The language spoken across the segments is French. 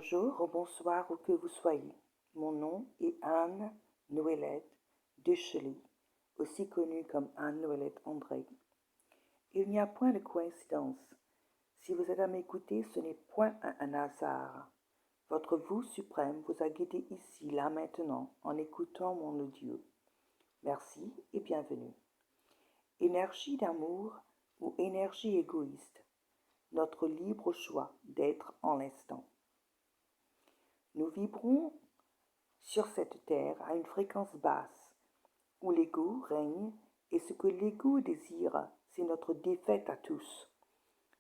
Bonjour ou bonsoir où que vous soyez. Mon nom est Anne Noëllette Deschely, aussi connue comme Anne Noëllette André. Il n'y a point de coïncidence. Si vous êtes à m'écouter, ce n'est point un hasard. Votre vous suprême vous a guidé ici, là, maintenant, en écoutant mon audio. Merci et bienvenue. Énergie d'amour ou énergie égoïste, notre libre choix d'être en l'instant. Nous vibrons sur cette terre à une fréquence basse, où l'ego règne, et ce que l'ego désire, c'est notre défaite à tous.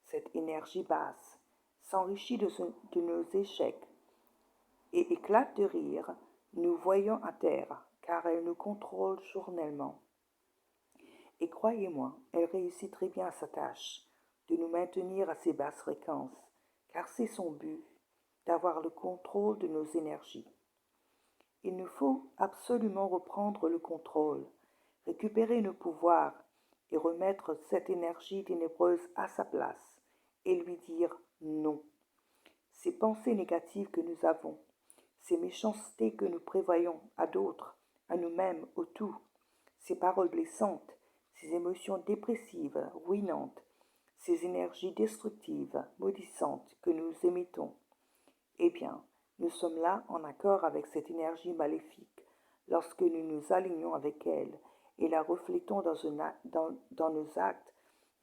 Cette énergie basse s'enrichit de nos échecs et éclate de rire, nous voyant à terre, car elle nous contrôle journellement. Et croyez-moi, elle réussit très bien sa tâche, de nous maintenir à ces basses fréquences, car c'est son but, d'avoir le contrôle de nos énergies. Il nous faut absolument reprendre le contrôle, récupérer nos pouvoirs et remettre cette énergie ténébreuse à sa place et lui dire non. Ces pensées négatives que nous avons, ces méchancetés que nous prévoyons à d'autres, à nous-mêmes, au tout, ces paroles blessantes, ces émotions dépressives, ruinantes, ces énergies destructives, maudissantes que nous émettons, eh bien, nous sommes là en accord avec cette énergie maléfique lorsque nous nous alignons avec elle et la reflétons dans nos actes,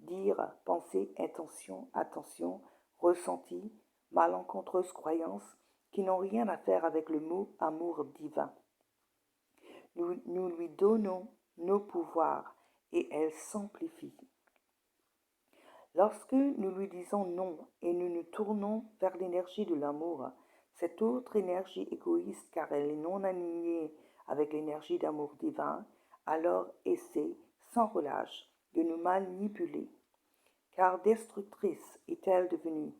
dire, penser, intention, attention, ressenti, malencontreuse croyances qui n'ont rien à faire avec le mot amour divin. Nous lui donnons nos pouvoirs et elle s'amplifie. Lorsque nous lui disons non et nous nous tournons vers l'énergie de l'amour, cette autre énergie égoïste car elle est non alignée avec l'énergie d'amour divin, alors essaie, sans relâche, de nous manipuler. Car destructrice est-elle devenue.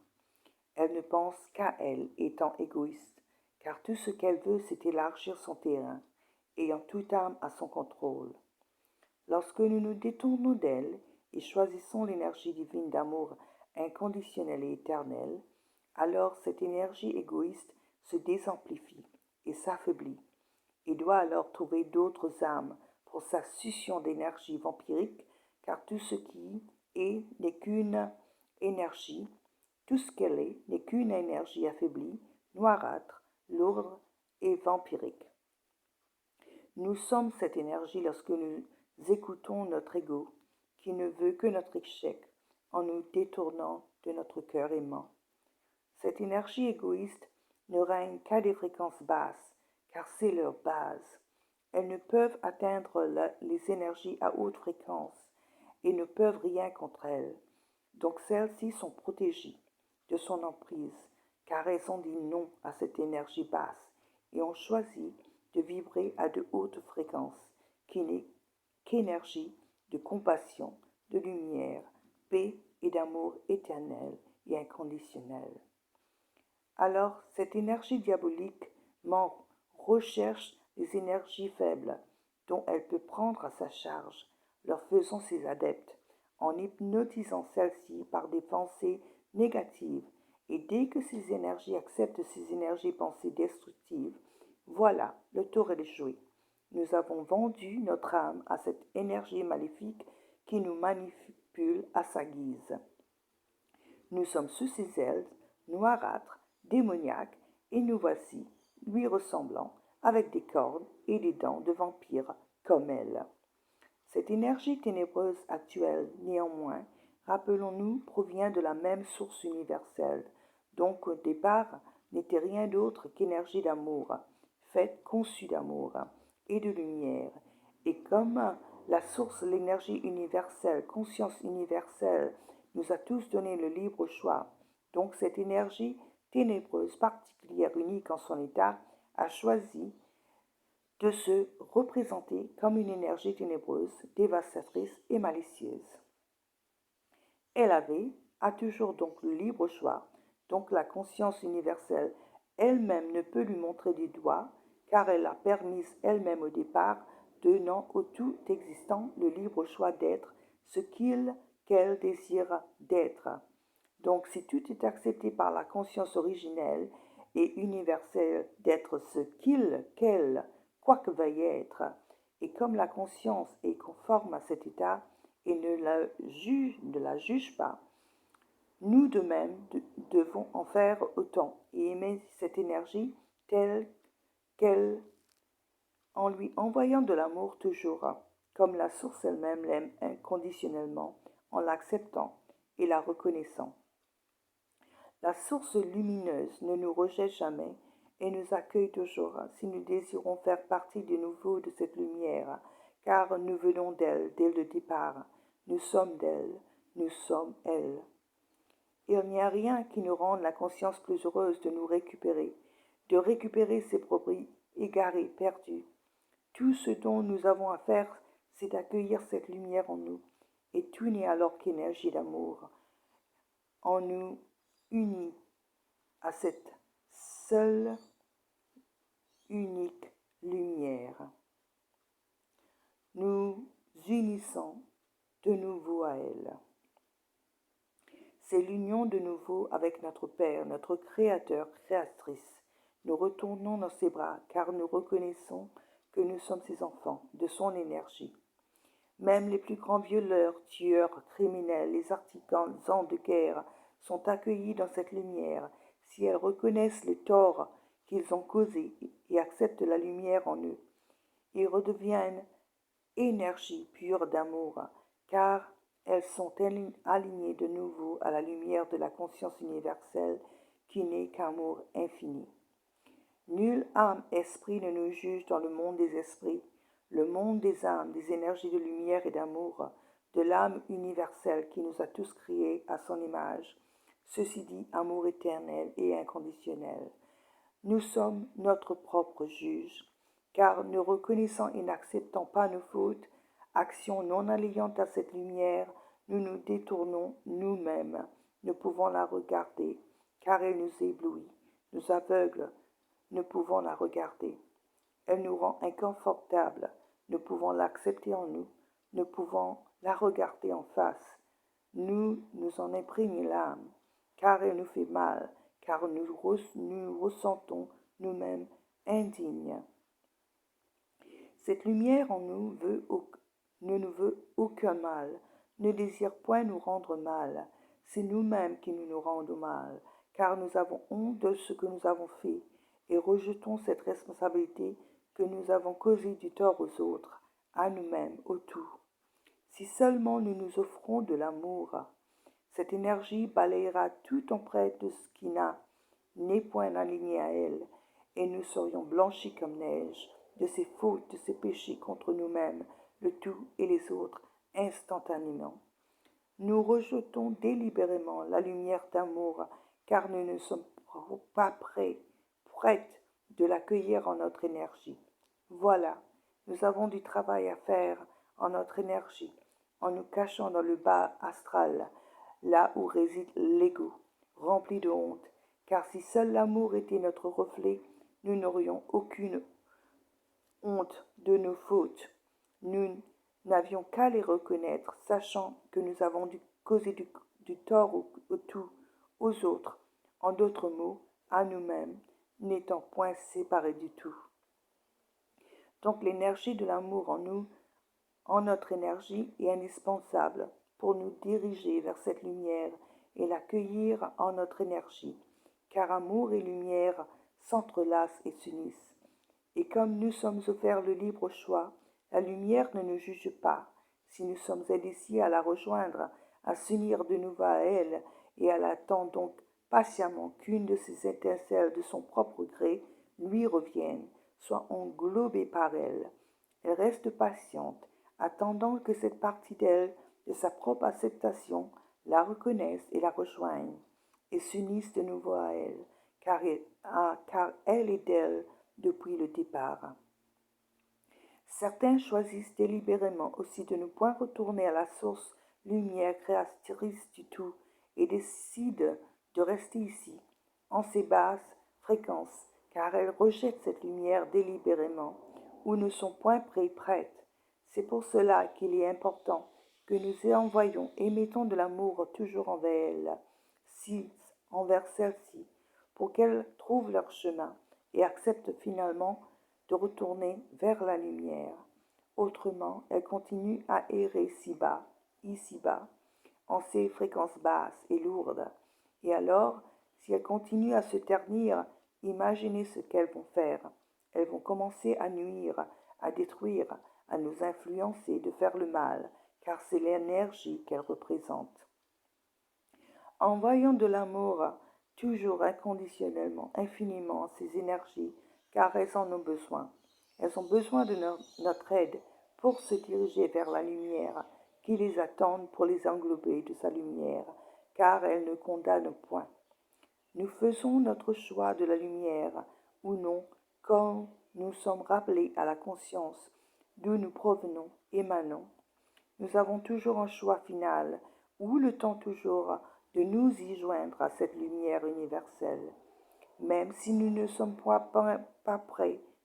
Elle ne pense qu'à elle, étant égoïste, car tout ce qu'elle veut, c'est élargir son terrain, ayant toute âme à son contrôle. Lorsque nous nous détournons d'elle et choisissons l'énergie divine d'amour inconditionnel et éternel, alors cette énergie égoïste se désamplifie et s'affaiblit, et doit alors trouver d'autres âmes pour sa succion d'énergie vampirique, car tout ce qui est n'est qu'une énergie, tout ce qu'elle est n'est qu'une énergie affaiblie, noirâtre, lourde et vampirique. Nous sommes cette énergie lorsque nous écoutons notre ego, qui ne veut que notre échec, en nous détournant de notre cœur aimant. Cette énergie égoïste ne règne qu'à des fréquences basses, car c'est leur base. Elles ne peuvent atteindre les énergies à haute fréquence et ne peuvent rien contre elles. Donc celles-ci sont protégées de son emprise, car elles ont dit non à cette énergie basse et ont choisi de vibrer à de hautes fréquences, qui n'est qu'énergie de compassion, de lumière, paix et d'amour éternel et inconditionnel. Alors cette énergie diabolique recherche les énergies faibles dont elle peut prendre à sa charge, leur faisant ses adeptes, en hypnotisant celles-ci par des pensées négatives, et dès que ces énergies acceptent ces énergies pensées destructives, voilà, le tour est joué. Nous avons vendu notre âme à cette énergie maléfique qui nous manipule à sa guise. Nous sommes sous ses ailes, noirâtres, démoniaques, et nous voici, lui ressemblant, avec des cornes et des dents de vampire comme elle. Cette énergie ténébreuse actuelle, néanmoins, rappelons-nous, provient de la même source universelle, donc au départ n'était rien d'autre qu'énergie d'amour, faite conçue d'amour et de lumière, et comme la source, l'énergie universelle, conscience universelle, nous a tous donné le libre choix, donc cette énergie ténébreuse, particulière, unique en son état, a choisi de se représenter comme une énergie ténébreuse, dévastatrice et malicieuse. Elle a toujours donc le libre choix, donc la conscience universelle elle-même ne peut lui montrer du doigt, car elle l'a permise elle-même au départ, donnant au tout existant le libre choix d'être ce qu'elle désire d'être. Donc si tout est accepté par la conscience originelle et universel d'être ce qu'il, qu'elle, quoi que veuille être. Et comme la conscience est conforme à cet état et ne la juge pas, nous de même devons en faire autant et aimer cette énergie telle qu'elle, en lui envoyant de l'amour toujours, comme la source elle-même l'aime inconditionnellement, en l'acceptant et la reconnaissant. La source lumineuse ne nous rejette jamais et nous accueille toujours si nous désirons faire partie de nouveau de cette lumière, car nous venons d'elle dès le départ. Nous sommes d'elle, nous sommes elle. Il n'y a rien qui nous rende la conscience plus heureuse de récupérer ses propres égarés, perdus. Tout ce dont nous avons à faire, c'est d'accueillir cette lumière en nous, et tout n'est alors qu'énergie d'amour en nous, unis à cette seule, unique lumière. Nous unissons de nouveau à elle. C'est l'union de nouveau avec notre Père, notre Créateur, Créatrice. Nous retournons dans ses bras car nous reconnaissons que nous sommes ses enfants, de son énergie. Même les plus grands violeurs, tueurs, criminels, les artisans de guerre sont accueillis dans cette lumière si elles reconnaissent les torts qu'ils ont causés et acceptent la lumière en eux. Ils redeviennent énergie pure d'amour, car elles sont alignées de nouveau à la lumière de la conscience universelle qui n'est qu'amour infini. Nulle âme-esprit ne nous juge dans le monde des esprits, le monde des âmes, des énergies de lumière et d'amour, de l'âme universelle qui nous a tous créés à son image. Ceci dit, amour éternel et inconditionnel. Nous sommes notre propre juge, car ne reconnaissant et n'acceptant pas nos fautes, actions non alliantes à cette lumière, nous nous détournons nous-mêmes. Ne pouvons la regarder, car elle nous éblouit, nous aveugle, ne pouvons la regarder. Elle nous rend inconfortables, ne pouvons l'accepter en nous, ne pouvons la regarder en face. Nous en imprègne l'âme, car elle nous fait mal, car nous ressentons nous-mêmes indignes. Cette lumière en nous ne nous veut aucun mal, ne désire point nous rendre mal. C'est nous-mêmes qui nous rendons mal, car nous avons honte de ce que nous avons fait et rejetons cette responsabilité que nous avons causé du tort aux autres, à nous-mêmes, au tout. Si seulement nous nous offrons de l'amour, cette énergie balayera tout empreinte de ce qui n'est point aligné à elle, et nous serions blanchis comme neige de ses fautes, de ses péchés contre nous-mêmes, le tout et les autres, instantanément. Nous rejetons délibérément la lumière d'amour, car nous ne sommes pas prêtes de l'accueillir en notre énergie. Voilà, nous avons du travail à faire en notre énergie, en nous cachant dans le bas astral, là où réside l'ego, rempli de honte, car si seul l'amour était notre reflet, nous n'aurions aucune honte de nos fautes. Nous n'avions qu'à les reconnaître, sachant que nous avons causé du tort au tout, aux autres, en d'autres mots, à nous-mêmes, n'étant point séparés du tout. Donc l'énergie de l'amour en nous, en notre énergie, est indispensable pour nous diriger vers cette lumière et l'accueillir en notre énergie, car amour et lumière s'entrelacent et s'unissent. Et comme nous sommes offerts le libre choix, la lumière ne nous juge pas. Si nous sommes indécis à la rejoindre, à s'unir de nouveau à elle, et elle attend donc patiemment qu'une de ces étincelles de son propre gré lui revienne, soit englobée par elle. Elle reste patiente, attendant que cette partie d'elle, de sa propre acceptation, la reconnaisse et la rejoigne, et s'unisse de nouveau à elle, car elle est d'elle depuis le départ. Certains choisissent délibérément aussi de ne point retourner à la source lumière créatrice du tout et décident de rester ici, en ces basses fréquences, car elles rejettent cette lumière délibérément ou ne sont point prêtes. C'est pour cela qu'il est important que nous envoyions et mettons de l'amour toujours envers elles, envers celle-ci, pour qu'elles trouvent leur chemin et acceptent finalement de retourner vers la lumière. Autrement, elles continuent à errer si bas, ici-bas, en ces fréquences basses et lourdes. Et alors, si elles continuent à se ternir, imaginez ce qu'elles vont faire. Elles vont commencer à nuire, à détruire, à nous influencer de faire le mal, car c'est l'énergie qu'elles représentent. Envoyons de l'amour toujours inconditionnellement, infiniment ces énergies, car elles en ont besoin. Elles ont besoin de notre aide pour se diriger vers la lumière, qui les attend pour les englober de sa lumière, car elle ne condamne point. Nous faisons notre choix de la lumière ou non quand nous sommes rappelés à la conscience d'où nous provenons, émanons. Nous avons toujours un choix final, ou le temps toujours de nous y joindre à cette lumière universelle. Même si nous ne sommes pas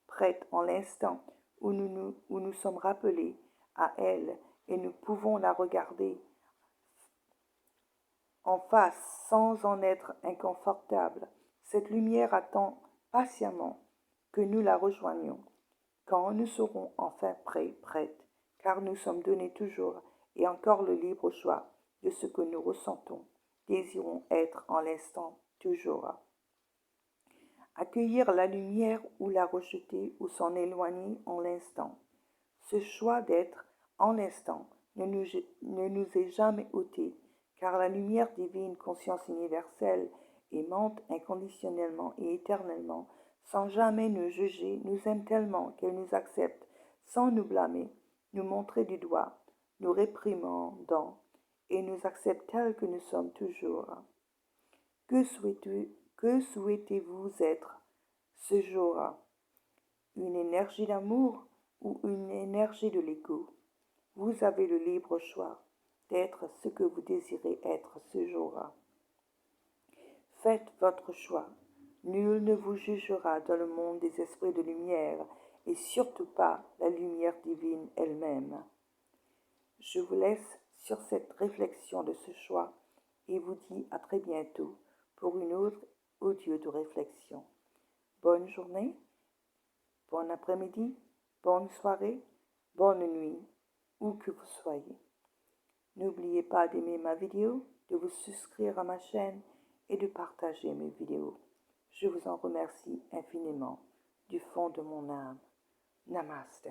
prêtes en l'instant où nous sommes rappelés à elle et nous pouvons la regarder en face sans en être inconfortable, cette lumière attend patiemment que nous la rejoignions. Quand nous serons enfin prêtes, car nous sommes donnés toujours et encore le libre choix de ce que nous ressentons, désirons être en l'instant toujours. Accueillir la lumière ou la rejeter ou s'en éloigner en l'instant. Ce choix d'être en l'instant ne nous est jamais ôté, car la lumière divine, conscience universelle, aimante inconditionnellement et éternellement, sans jamais nous juger, nous aime tellement qu'elle nous accepte sans nous blâmer, nous montrer du doigt, nous réprimandant et nous accepte tels que nous sommes toujours. Que souhaitez-vous être ce jour? Une énergie d'amour ou une énergie de l'ego? Vous avez le libre choix d'être ce que vous désirez être ce jour-là. Faites votre choix. Nul ne vous jugera dans le monde des esprits de lumière et surtout pas la lumière divine elle-même. Je vous laisse sur cette réflexion de ce choix et vous dis à très bientôt pour une autre audio de réflexion. Bonne journée, bon après-midi, bonne soirée, bonne nuit, où que vous soyez. N'oubliez pas d'aimer ma vidéo, de vous souscrire à ma chaîne et de partager mes vidéos. Je vous en remercie infiniment du fond de mon âme. Namaste.